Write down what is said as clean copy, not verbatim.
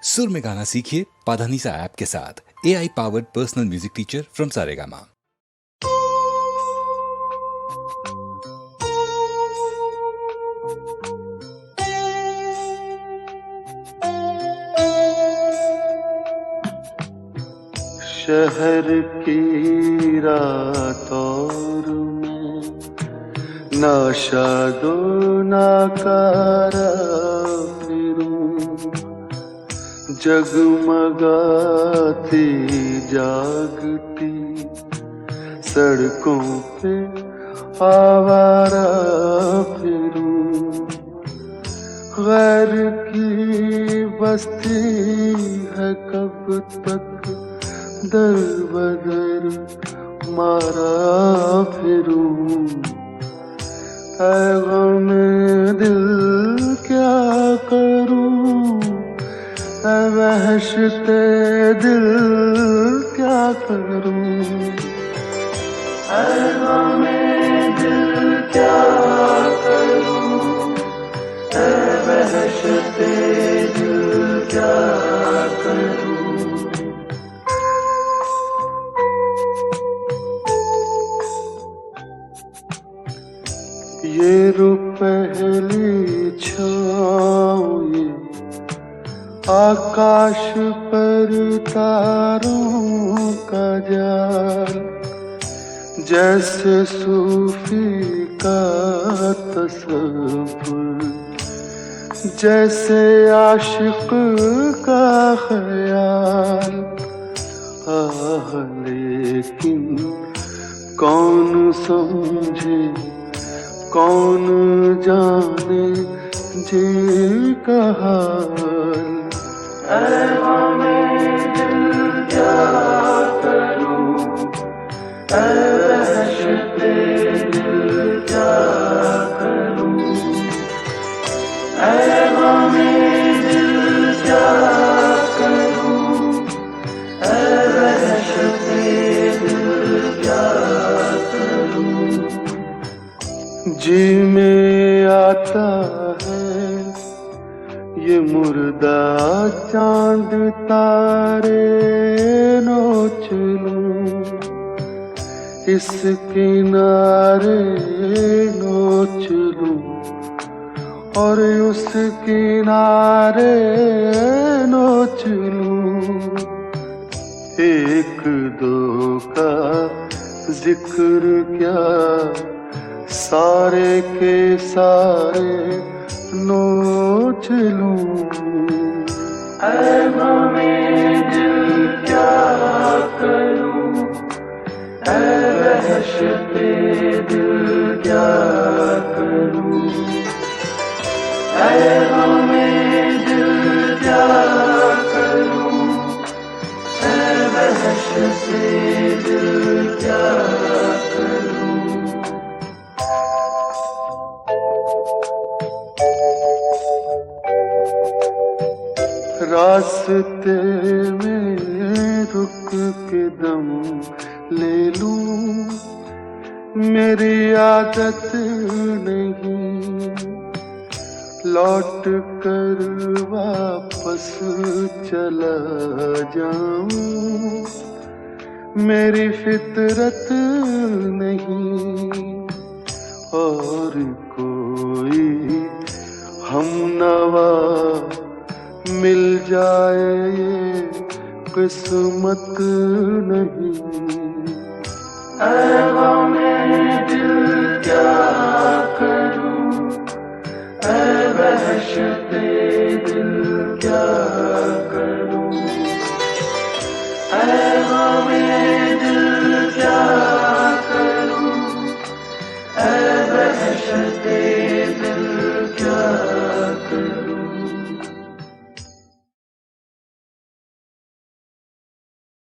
सुर में गाना सीखिए पाधानीसा ऐप के साथ। AI powered personal music teacher from Saregama. शहर की रातों में नाशादो नाकारा फिरूं, जगमगाती जागती सड़कों पे आवारा फिरूं। गैर की बस्ती है कब तक दर बदर मारा फिरूं। ऐ गमे दिल क्या करूं, ऐ वहशते दिल क्या करूं। ऐ गमे दिल क्या करूं, ऐ वहशते दिल क्या करूं। ये रुपहली छाँव, ये आकाश पर तारों का जाल, जैसे सूफी का तसव्वुर, जैसे आशिक का ख्याल। आह लेकिन कौन समझे कौन जाने जी का हाल। ऐ गमे दिल क्या करूं, ऐ वहशते दिल क्या करूं। ऐ गमे दिल क्या करूं, ऐ वहशते दिल क्या करूं। जी में आता है ये मुर्दा चांद तारे नोच लूं, इस किनारे नोच लूं और उस किनारे नोच लूं। एक दो का जिक्र क्या, सारे के सारे नोच लूं। ऐ गमे दिल क्या करूं, ऐ वहशते दिल क्या करूं। ऐ गमे दिल क्या करूं, ऐ वहशते दिल क्या करूं। रास्ते में रुक के दम ले लूं, मेरी आदत नहीं लौट कर वापस चला जाऊं, मेरी फितरत नहीं। और कोई हमनवा मिल जाए ये किस्मत नहीं। ऐ गमे